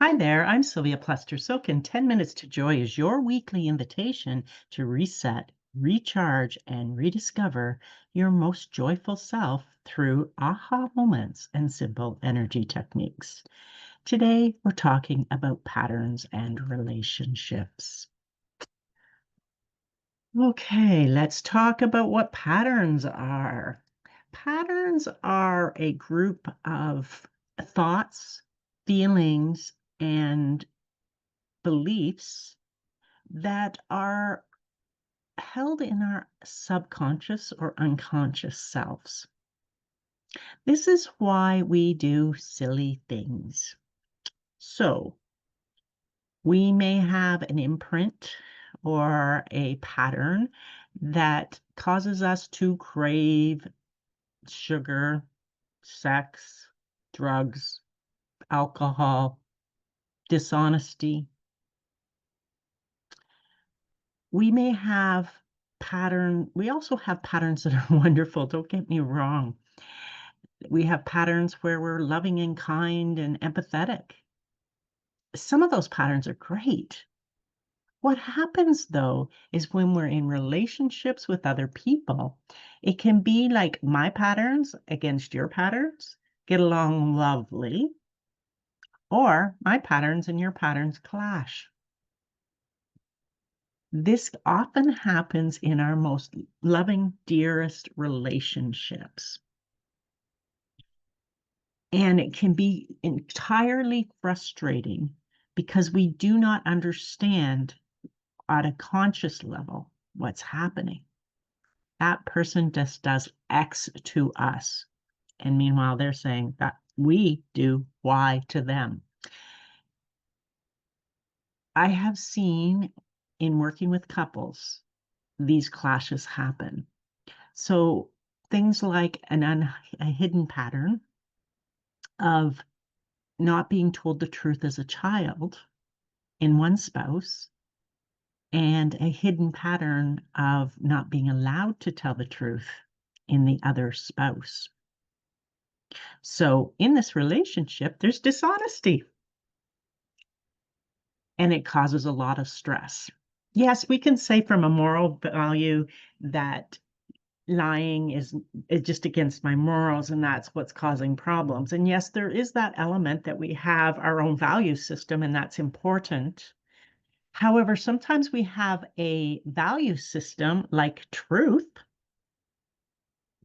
Hi there, I'm Sylvia Plester-Silk, and 10 Minutes to Joy is your weekly invitation to reset, recharge, and rediscover your most joyful self through aha moments and simple energy techniques. Today, we're talking about patterns and relationships. Okay, let's talk about what patterns are. Patterns are a group of thoughts, feelings, and beliefs that are held in our subconscious or unconscious selves. This is why we do silly things. So, we may have an imprint or a pattern that causes us to crave sugar, sex, drugs, alcohol, dishonesty. We also have patterns that are wonderful, don't get me wrong. We have patterns where we're loving and kind and empathetic. Some of those patterns are great. What happens though is when we're in relationships with other people, it can be like my patterns against your patterns get along lovely, or my patterns and your patterns clash. This often happens in our most loving, dearest relationships. And it can be entirely frustrating because we do not understand at a conscious level what's happening. That person just does X to us. And meanwhile, they're saying that we do Y to them. I have seen in working with couples, these clashes happen. So things like a hidden pattern of not being told the truth as a child in one spouse, and a hidden pattern of not being allowed to tell the truth in the other spouse. So in this relationship, there's dishonesty, and it causes a lot of stress. Yes, we can say from a moral value that lying is just against my morals, and that's what's causing problems. And yes, there is that element that we have our own value system, and that's important. However, sometimes we have a value system like truth,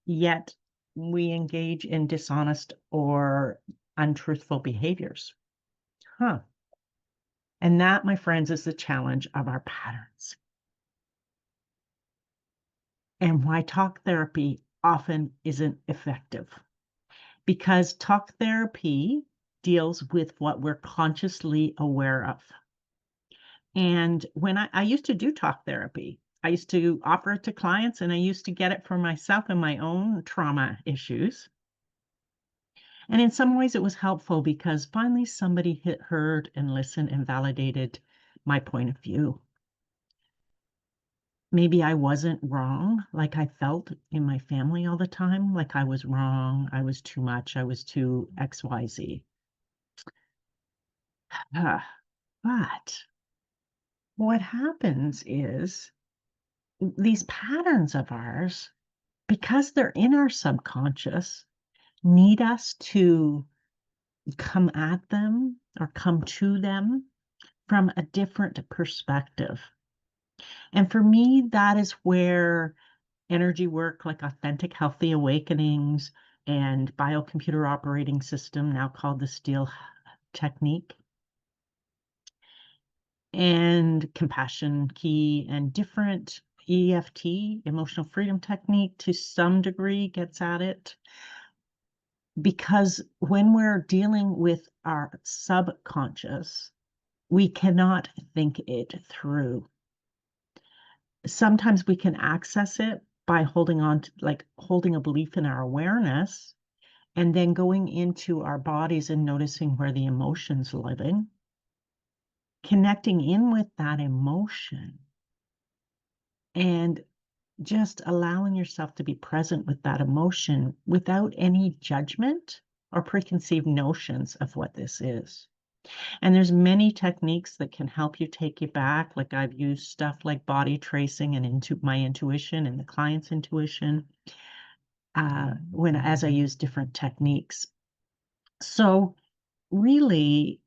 yet we engage in dishonest or untruthful behaviors. Huh. And that, my friends, is the challenge of our patterns. And why talk therapy often isn't effective. Because talk therapy deals with what we're consciously aware of. And when I used to do talk therapy, I used to offer it to clients, and I used to get it for myself and my own trauma issues. And in some ways, it was helpful because finally somebody heard and listened and validated my point of view. Maybe I wasn't wrong, like I felt in my family all the time, like I was wrong, I was too much, I was too XYZ. But what happens is these patterns of ours, because they're in our subconscious, need us to come at them or come to them from a different perspective. And for me, that is where energy work like authentic, healthy awakenings and biocomputer operating system, now called the STEEL technique, and compassion key and different EFT, emotional freedom technique, to some degree gets at it. Because when we're dealing with our subconscious, we cannot think it through. Sometimes we can access it by holding on to, like, holding a belief in our awareness and then going into our bodies and noticing where the emotion's living, connecting in with that emotion, and just allowing yourself to be present with that emotion without any judgment or preconceived notions of what this is. And there's many techniques that can help you take you back. Like I've used stuff like body tracing and into my intuition and the client's intuition when as I use different techniques. So really,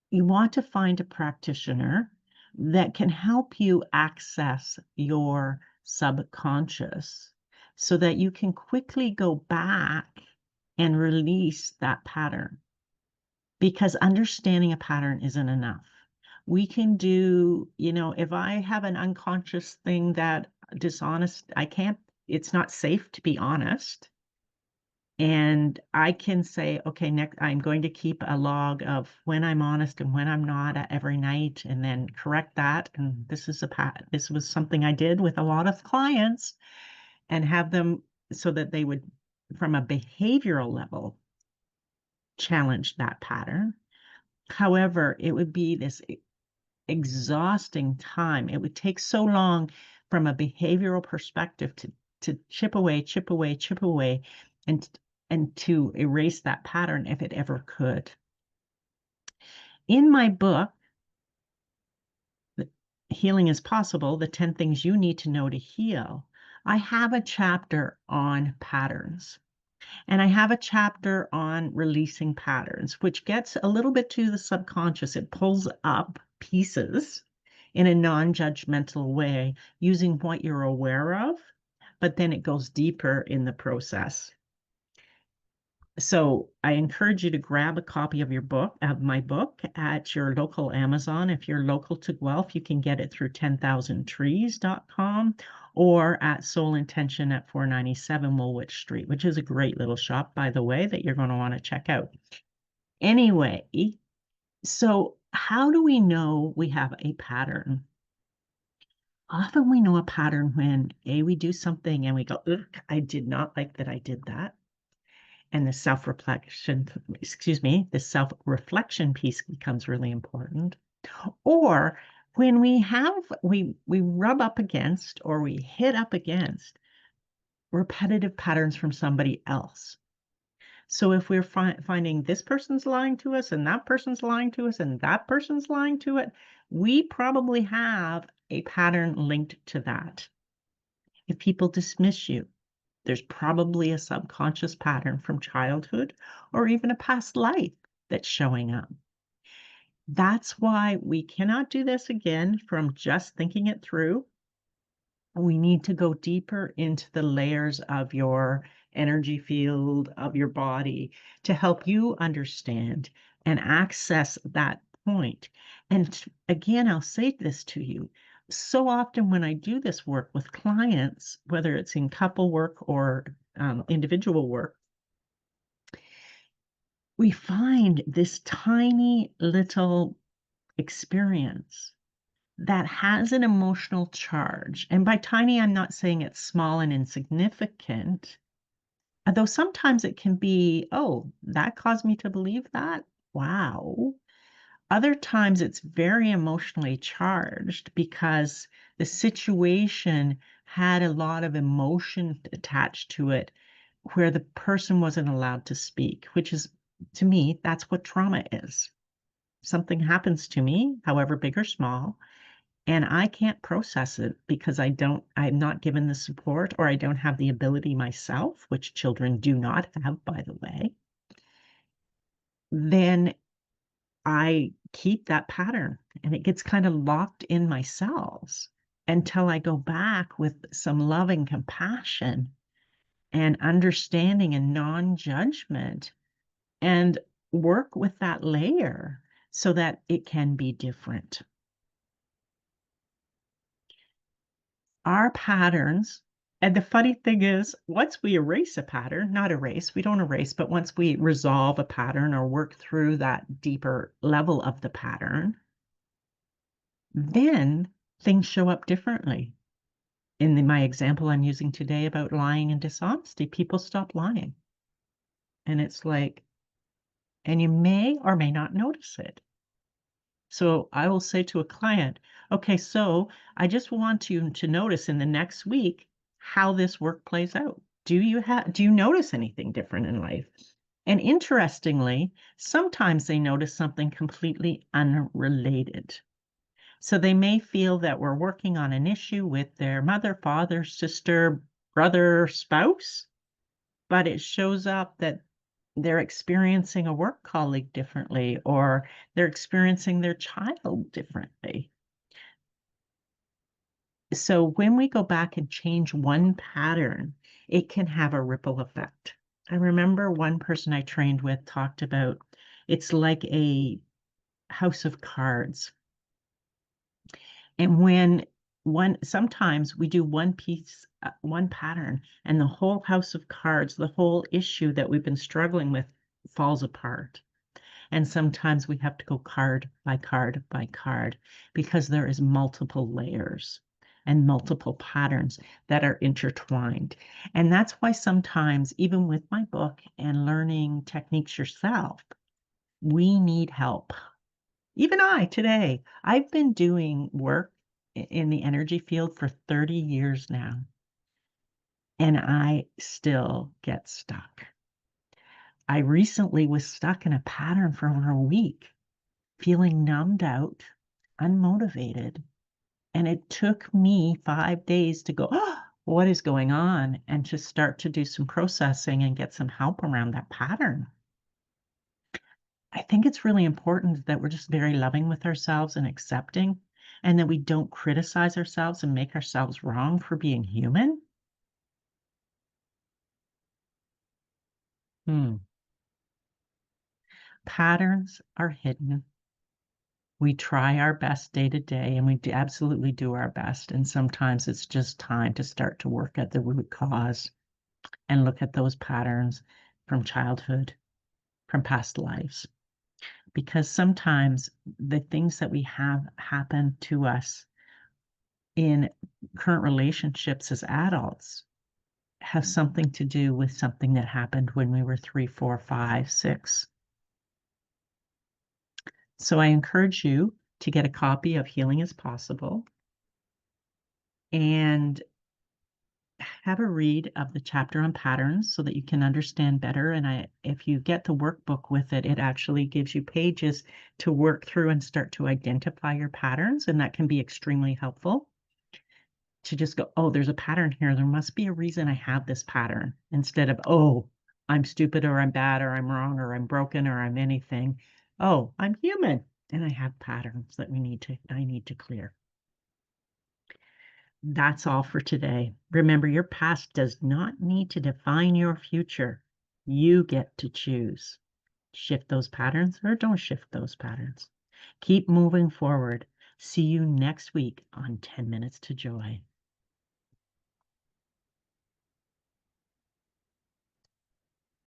you want to find a practitioner that can help you access your subconscious so that you can quickly go back and release that pattern. Because understanding a pattern isn't enough. We can do, if I have an unconscious thing that dishonest, I can't, it's not safe to be honest. And I can say, okay, next, I'm going to keep a log of when I'm honest and when I'm not every night, and then correct that. And this was something I did with a lot of clients, and have them so that they would, from a behavioral level, challenge that pattern. However, it would be this exhausting time. It would take so long from a behavioral perspective to chip away, chip away, chip away, and and to erase that pattern if it ever could. In my book, Healing is Possible, the 10 Things You Need to Know to Heal, I have a chapter on patterns. And I have a chapter on releasing patterns, which gets a little bit to the subconscious. It pulls up pieces in a non-judgmental way using what you're aware of, but then it goes deeper in the process. So I encourage you to grab a copy of my book at your local Amazon. If you're local to Guelph, you can get it through 10,000trees.com or at Soul Intention at 497 Woolwich Street, which is a great little shop, by the way, that you're going to want to check out. Anyway, so how do we know we have a pattern? Often we know a pattern when we do something and we go, ugh, I did not like that I did that. And the self-reflection piece becomes really important. Or when we rub up against or we hit up against repetitive patterns from somebody else. So if we're finding this person's lying to us and that person's lying to us and that person's lying to it, we probably have a pattern linked to that. If people dismiss you, there's probably a subconscious pattern from childhood or even a past life that's showing up. That's why we cannot do this again from just thinking it through. We need to go deeper into the layers of your energy field, of your body, to help you understand and access that point. And again, I'll say this to you. So often when I do this work with clients, whether it's in couple work or individual work, we find this tiny little experience that has an emotional charge. And by tiny, I'm not saying it's small and insignificant, although sometimes it can be, oh, that caused me to believe that. Wow. Other times it's very emotionally charged because the situation had a lot of emotion attached to it where the person wasn't allowed to speak, which is, to me, that's what trauma is. Something happens to me, however big or small, and I can't process it because I'm not given the support or I don't have the ability myself, which children do not have, by the way, then I keep that pattern and it gets kind of locked in my cells until I go back with some loving compassion and understanding and non-judgment and work with that layer so that it can be different. Our patterns, and the funny thing is, once we erase a pattern, not erase, we don't erase, but once we resolve a pattern or work through that deeper level of the pattern, then things show up differently. My example I'm using today about lying and dishonesty, people stop lying. And it's like, and you may or may not notice it. So I will say to a client, okay, so I just want you to notice in the next week how this work plays out. Do you notice anything different in life? And interestingly, sometimes they notice something completely unrelated. So they may feel that we're working on an issue with their mother, father, sister, brother, spouse, but it shows up that they're experiencing a work colleague differently, or they're experiencing their child differently. So when we go back and change one pattern, it can have a ripple effect. I remember one person I trained with talked about it's like a house of cards. And when sometimes we do one piece, one pattern, and the whole house of cards, the whole issue that we've been struggling with falls apart. And sometimes we have to go card by card by card because there is multiple layers and multiple patterns that are intertwined. And that's why sometimes, even with my book and learning techniques yourself, we need help. Even I today, I've been doing work in the energy field for 30 years now, and I still get stuck. I recently was stuck in a pattern for over a week, feeling numbed out, unmotivated. And it took me 5 days to go, oh, what is going on? And to start to do some processing and get some help around that pattern. I think it's really important that we're just very loving with ourselves and accepting, and that we don't criticize ourselves and make ourselves wrong for being human. Hmm. Patterns are hidden. We try our best day to day, and we absolutely do our best. And sometimes it's just time to start to work at the root cause and look at those patterns from childhood, from past lives. Because sometimes the things that we have happen to us in current relationships as adults have something to do with something that happened when we were 3, 4, 5, 6. So I encourage you to get a copy of Healing is Possible and have a read of the chapter on patterns so that you can understand better. And if you get the workbook with it, it actually gives you pages to work through and start to identify your patterns. And that can be extremely helpful to just go, oh, there's a pattern here. There must be a reason I have this pattern, instead of, oh, I'm stupid or I'm bad or I'm wrong or I'm broken or I'm anything. Oh, I'm human and I have patterns that I need to clear. That's all for today. Remember, your past does not need to define your future. You get to choose. Shift those patterns or don't shift those patterns. Keep moving forward. See you next week on 10 Minutes to Joy.